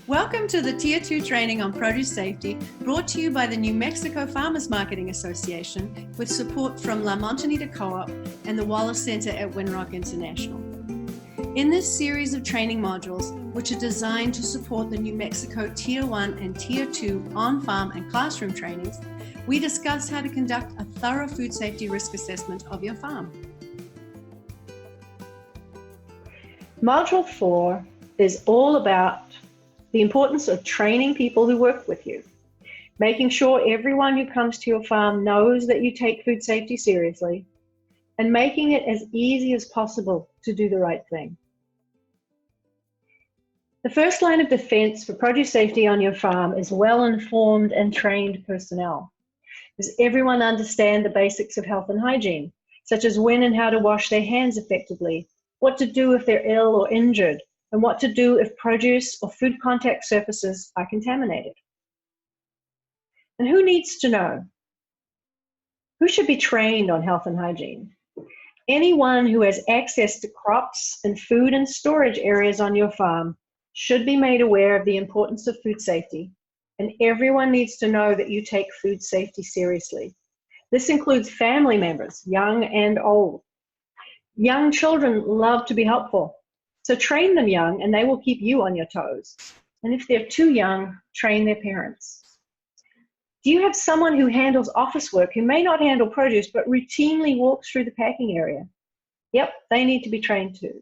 Welcome to the Tier 2 training on produce safety, brought to you by the New Mexico Farmers Marketing Association with support from La Moñtanita Co-op and the Wallace Center at Winrock International. In this series of training modules, which are designed to support the New Mexico Tier 1 and Tier 2 on-farm and classroom trainings, we discuss how to conduct a thorough food safety risk assessment of your farm. Module 4 is all about the importance of training people who work with you, making sure everyone who comes to your farm knows that you take food safety seriously, and making it as easy as possible to do the right thing. The first line of defense for produce safety on your farm is well-informed and trained personnel. Does everyone understand the basics of health and hygiene, such as when and how to wash their hands effectively, what to do if they're ill or injured, and what to do if produce or food contact surfaces are contaminated? And who needs to know? Who should be trained on health and hygiene? Anyone who has access to crops and food and storage areas on your farm should be made aware of the importance of food safety, and everyone needs to know that you take food safety seriously. This includes family members, young and old. Young children love to be helpful, so train them young and they will keep you on your toes. And if they're too young, train their parents. Do you have someone who handles office work who may not handle produce but routinely walks through the packing area? Yep, they need to be trained too.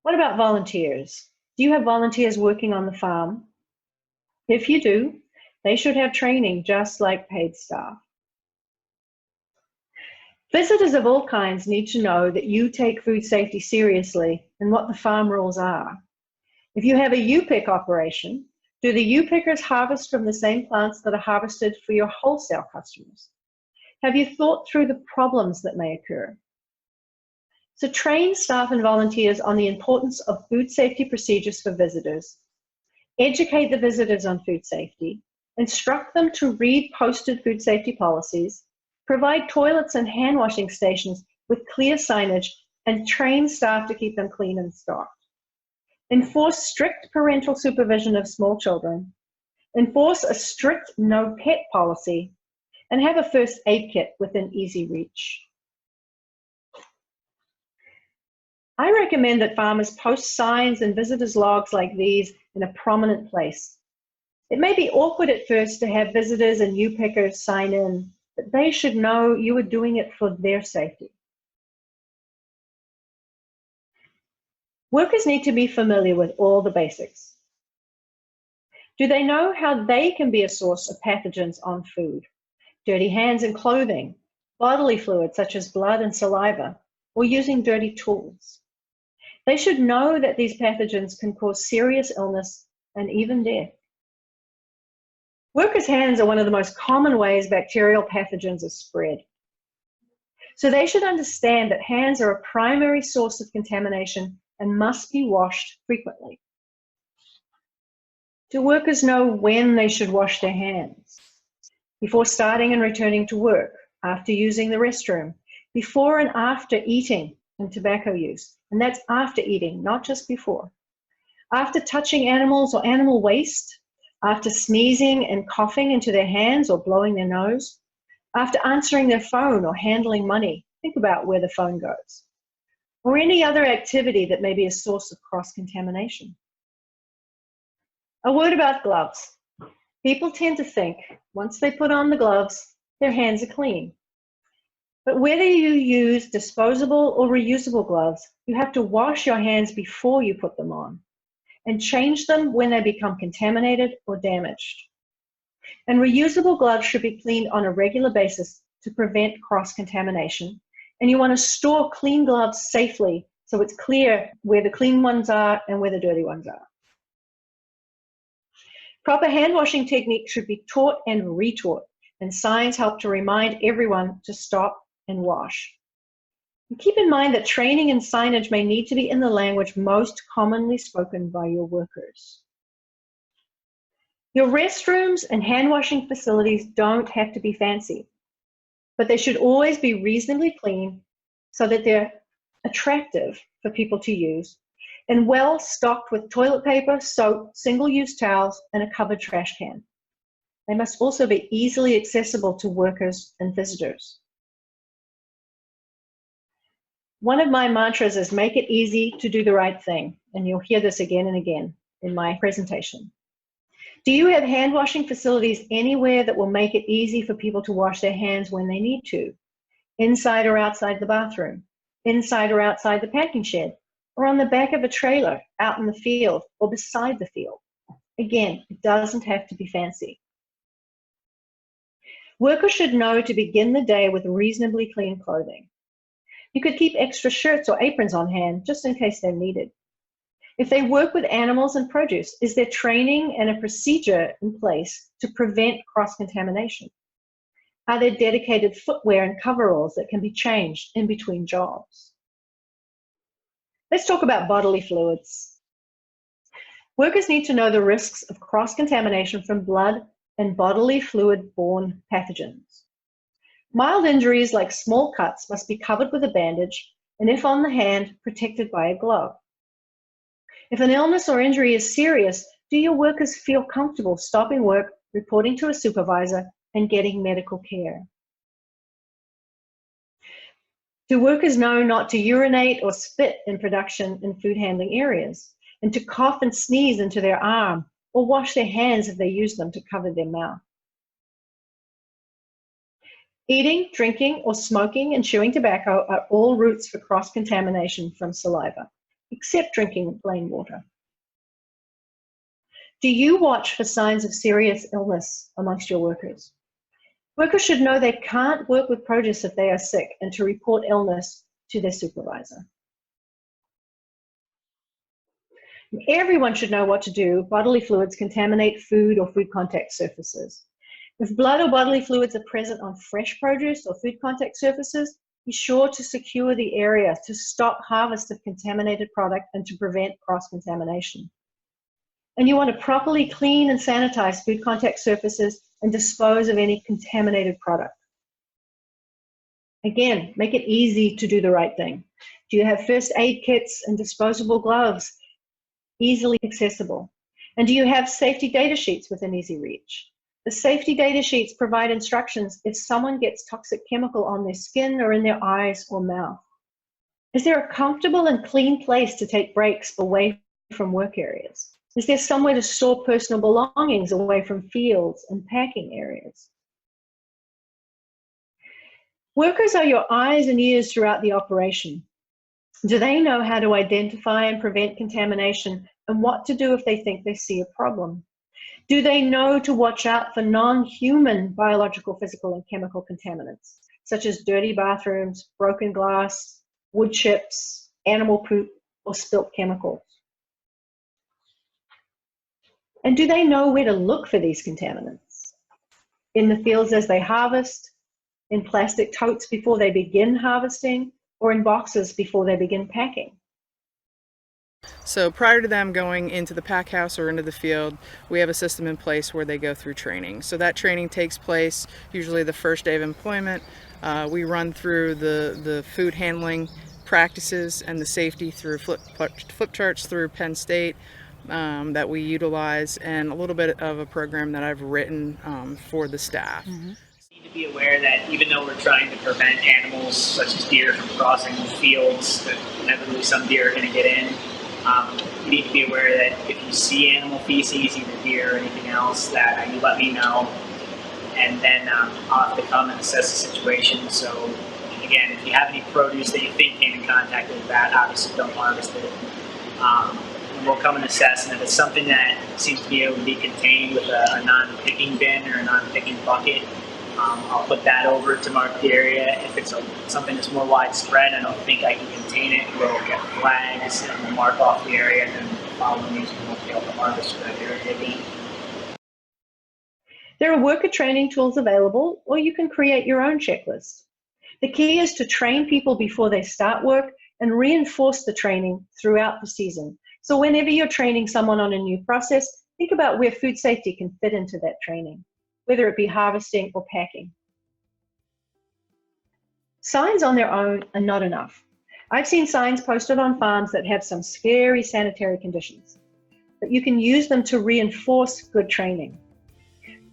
What about volunteers? Do you have volunteers working on the farm? If you do, they should have training just like paid staff. Visitors of all kinds need to know that you take food safety seriously and what the farm rules are. If you have a U-pick operation, do the U-pickers harvest from the same plants that are harvested for your wholesale customers? Have you thought through the problems that may occur? So train staff and volunteers on the importance of food safety procedures for visitors, educate the visitors on food safety, instruct them to read posted food safety policies, provide toilets and hand washing stations with clear signage, and train staff to keep them clean and stocked. Enforce strict parental supervision of small children. Enforce a strict no pet policy, and have a first aid kit within easy reach. I recommend that farmers post signs and visitors logs like these in a prominent place. It may be awkward at first to have visitors and U-pickers sign in, but they should know you are doing it for their safety. Workers need to be familiar with all the basics. Do they know how they can be a source of pathogens on food? Dirty hands and clothing, bodily fluids such as blood and saliva, or using dirty tools. They should know that these pathogens can cause serious illness and even death. Workers' hands are one of the most common ways bacterial pathogens are spread. So they should understand that hands are a primary source of contamination and must be washed frequently. Do workers know when they should wash their hands? Before starting and returning to work, after using the restroom, before and after eating and tobacco use, and that's after eating, not just before. After touching animals or animal waste, after sneezing and coughing into their hands or blowing their nose, after answering their phone or handling money, think about where the phone goes, or any other activity that may be a source of cross-contamination. A word about gloves. People tend to think once they put on the gloves, their hands are clean. But whether you use disposable or reusable gloves, you have to wash your hands before you put them on, and change them when they become contaminated or damaged. And reusable gloves should be cleaned on a regular basis to prevent cross-contamination. And you want to store clean gloves safely so it's clear where the clean ones are and where the dirty ones are. Proper hand washing techniques should be taught and retaught, and signs help to remind everyone to stop and wash. And keep in mind that training and signage may need to be in the language most commonly spoken by your workers. Your restrooms and hand washing facilities don't have to be fancy, but they should always be reasonably clean so that they're attractive for people to use, and well stocked with toilet paper, soap, single-use towels, and a covered trash can. They must also be easily accessible to workers and visitors. One of my mantras is make it easy to do the right thing, and you'll hear this again and again in my presentation. Do you have hand washing facilities anywhere that will make it easy for people to wash their hands when they need to? Inside or outside the bathroom, inside or outside the packing shed, or on the back of a trailer out in the field or beside the field? Again, it doesn't have to be fancy. Workers should know to begin the day with reasonably clean clothing. You could keep extra shirts or aprons on hand just in case they're needed. If they work with animals and produce, is there training and a procedure in place to prevent cross-contamination? Are there dedicated footwear and coveralls that can be changed in between jobs? Let's talk about bodily fluids. Workers need to know the risks of cross-contamination from blood and bodily fluid-borne pathogens. Mild injuries like small cuts must be covered with a bandage, and if on the hand, protected by a glove. If an illness or injury is serious, do your workers feel comfortable stopping work, reporting to a supervisor, and getting medical care? Do workers know not to urinate or spit in production and food handling areas, and to cough and sneeze into their arm, or wash their hands if they use them to cover their mouth? Eating, drinking, or smoking and chewing tobacco are all routes for cross-contamination from saliva, except drinking plain water. Do you watch for signs of serious illness amongst your workers? Workers should know they can't work with produce if they are sick and to report illness to their supervisor. Everyone should know what to do if bodily fluids contaminate food or food contact surfaces. If blood or bodily fluids are present on fresh produce or food contact surfaces, be sure to secure the area to stop harvest of contaminated product and to prevent cross-contamination. And you want to properly clean and sanitize food contact surfaces and dispose of any contaminated product. Again, make it easy to do the right thing. Do you have first aid kits and disposable gloves easily accessible? And do you have safety data sheets within easy reach? The safety data sheets provide instructions if someone gets toxic chemical on their skin or in their eyes or mouth. Is there a comfortable and clean place to take breaks away from work areas? Is there somewhere to store personal belongings away from fields and packing areas? Workers are your eyes and ears throughout the operation. Do they know how to identify and prevent contamination and what to do if they think they see a problem? Do they know to watch out for non-human biological, physical, and chemical contaminants, such as dirty bathrooms, broken glass, wood chips, animal poop, or spilt chemicals? And do they know where to look for these contaminants? In the fields as they harvest, in plastic totes before they begin harvesting, or in boxes before they begin packing? So prior to them going into the pack house or into the field, we have a system in place where they go through training. So that training takes place usually the first day of employment. We run through the food handling practices and the safety through flip charts through Penn State that we utilize, and a little bit of a program that I've written for the staff. Mm-hmm. Need to be aware that even though we're trying to prevent animals such as deer from crossing the fields, that inevitably some deer are going to get in. You need to be aware that if you see animal feces, either deer or anything else, that you let me know, and then I'll have to come and assess the situation. So again, if you have any produce that you think came in contact with that, obviously don't harvest it. And we'll come and assess, and if it's something that seems to be able to be contained with a non-picking bin or a non-picking bucket, I'll put that over to mark the area. If it's something that's more widespread, I don't think I can contain it, we'll get flags and we'll mark off the area, and then following these we won't be able to harvest for that area again. There are worker training tools available, or you can create your own checklist. The key is to train people before they start work and reinforce the training throughout the season. So whenever you're training someone on a new process, think about where food safety can fit into that training, whether it be harvesting or packing. Signs on their own are not enough. I've seen signs posted on farms that have some scary sanitary conditions, but you can use them to reinforce good training.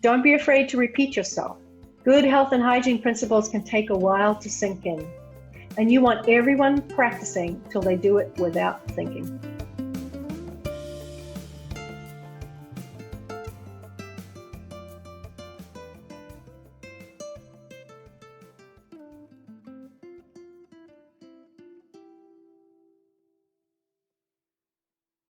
Don't be afraid to repeat yourself. Good health and hygiene principles can take a while to sink in, and you want everyone practicing till they do it without thinking.